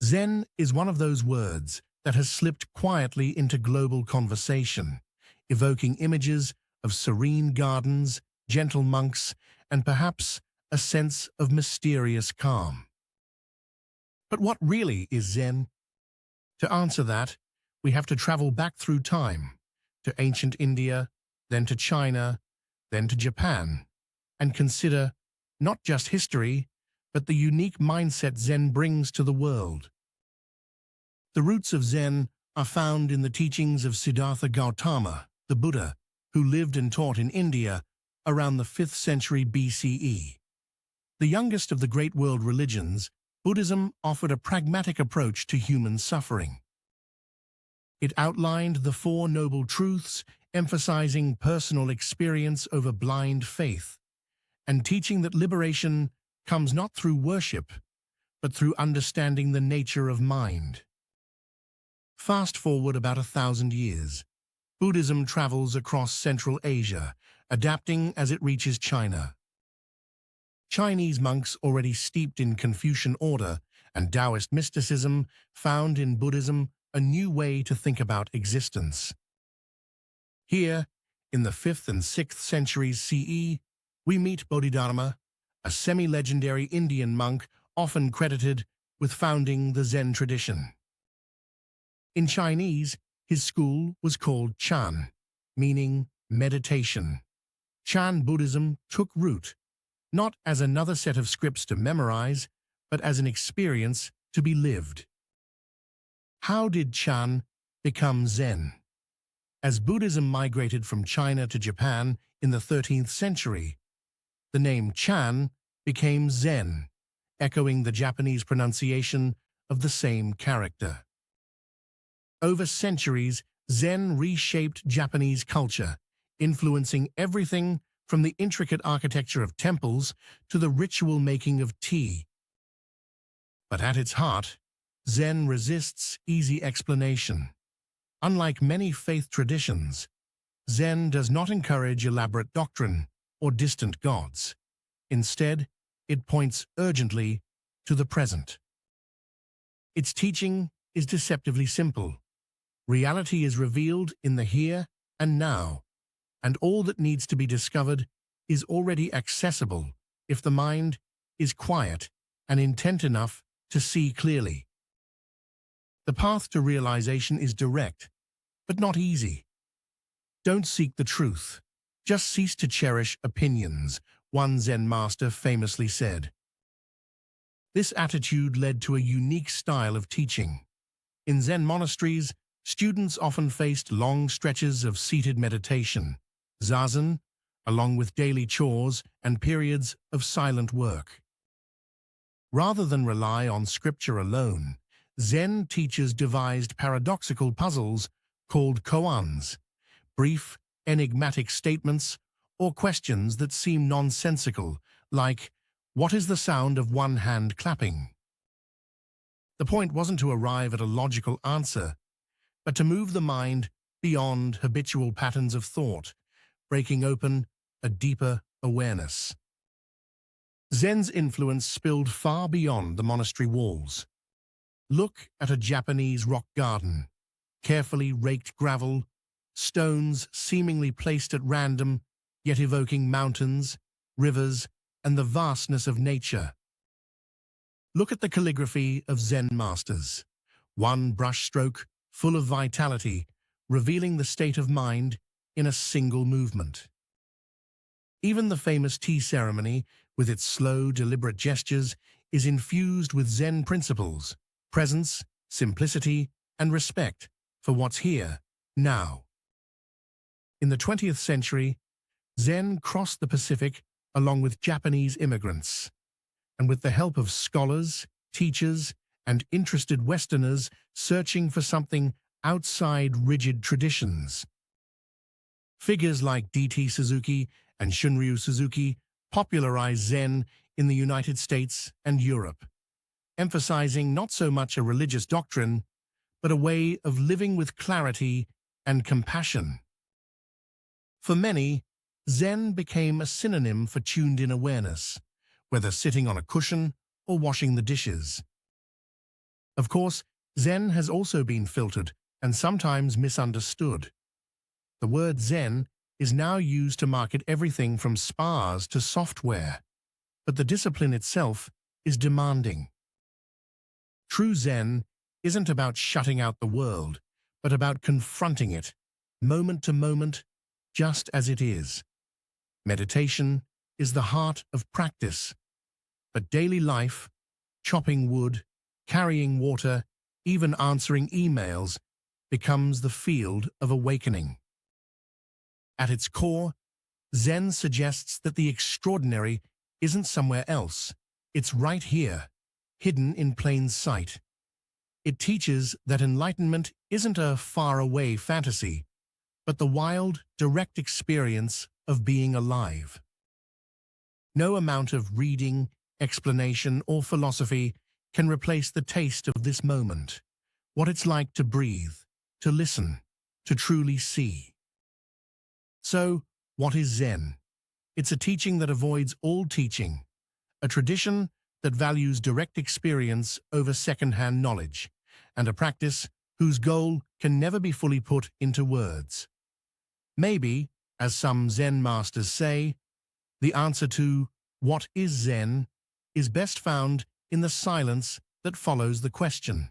Zen is one of those words that has slipped quietly into global conversation, evoking images of serene gardens, gentle monks, and perhaps a sense of mysterious calm. But what really is Zen? To answer that, we have to travel back through time, to ancient India, then to China, then to Japan, and consider not just history, but the unique mindset Zen brings to the world. The roots of Zen are found in the teachings of Siddhartha Gautama, the Buddha, who lived and taught in India around the 5th century BCE. The youngest of the great world religions, Buddhism offered a pragmatic approach to human suffering. It outlined the Four Noble Truths, emphasizing personal experience over blind faith, and teaching that liberation comes not through worship, but through understanding the nature of mind. Fast forward about 1,000 years. Buddhism travels across Central Asia, adapting as it reaches China. Chinese monks, already steeped in Confucian order and Taoist mysticism, found in Buddhism a new way to think about existence. Here, in the 5th and 6th centuries CE, we meet Bodhidharma, a semi-legendary Indian monk often credited with founding the Zen tradition. In Chinese, his school was called Chan, meaning meditation. Chan Buddhism took root, not as another set of scripts to memorize, but as an experience to be lived. How did Chan become Zen? As Buddhism migrated from China to Japan in the 13th century, the name Chan became Zen, echoing the Japanese pronunciation of the same character. Over centuries, Zen reshaped Japanese culture, influencing everything from the intricate architecture of temples to the ritual making of tea. But at its heart, Zen resists easy explanation. Unlike many faith traditions, Zen does not encourage elaborate doctrine or distant gods. Instead, it points urgently to the present. Its teaching is deceptively simple. Reality is revealed in the here and now, and all that needs to be discovered is already accessible if the mind is quiet and intent enough to see clearly. The path to realization is direct, but not easy. Don't seek the truth. Just cease to cherish opinions, one Zen master famously said. This attitude led to a unique style of teaching. In Zen monasteries, students often faced long stretches of seated meditation, zazen, along with daily chores and periods of silent work. Rather than rely on scripture alone, Zen teachers devised paradoxical puzzles called koans, brief, enigmatic statements or questions that seem nonsensical, like, "What is the sound of one hand clapping?" The point wasn't to arrive at a logical answer, but to move the mind beyond habitual patterns of thought, breaking open a deeper awareness. Zen's influence spilled far beyond the monastery walls. Look at a Japanese rock garden, carefully raked gravel, stones seemingly placed at random, yet evoking mountains, rivers, and the vastness of nature. Look at the calligraphy of Zen masters. One brushstroke, full of vitality, revealing the state of mind in a single movement. Even the famous tea ceremony, with its slow, deliberate gestures, is infused with Zen principles, presence, simplicity, and respect for what's here, now. In the 20th century, Zen crossed the Pacific along with Japanese immigrants, and with the help of scholars, teachers, and interested Westerners searching for something outside rigid traditions. Figures like D.T. Suzuki and Shunryu Suzuki popularized Zen in the United States and Europe, emphasizing not so much a religious doctrine, but a way of living with clarity and compassion. For many, Zen became a synonym for tuned-in awareness, whether sitting on a cushion or washing the dishes. Of course, Zen has also been filtered and sometimes misunderstood. The word Zen is now used to market everything from spas to software, but the discipline itself is demanding. True Zen isn't about shutting out the world, but about confronting it, moment to moment, just as it is. Meditation is the heart of practice, but daily life, chopping wood, carrying water, even answering emails, becomes the field of awakening. At its core, Zen suggests that the extraordinary isn't somewhere else, it's right here, hidden in plain sight. It teaches that enlightenment isn't a faraway fantasy, but the wild, direct experience of being alive. No amount of reading, explanation, or philosophy can replace the taste of this moment, what it's like to breathe, to listen, to truly see. So, what is Zen? It's a teaching that avoids all teaching, a tradition that values direct experience over second-hand knowledge, and a practice whose goal can never be fully put into words. Maybe, as some Zen masters say, the answer to what is Zen is best found in the silence that follows the question.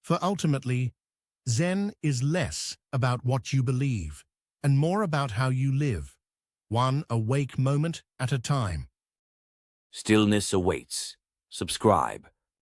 For ultimately, Zen is less about what you believe and more about how you live, one awake moment at a time. Stillness awaits. Subscribe.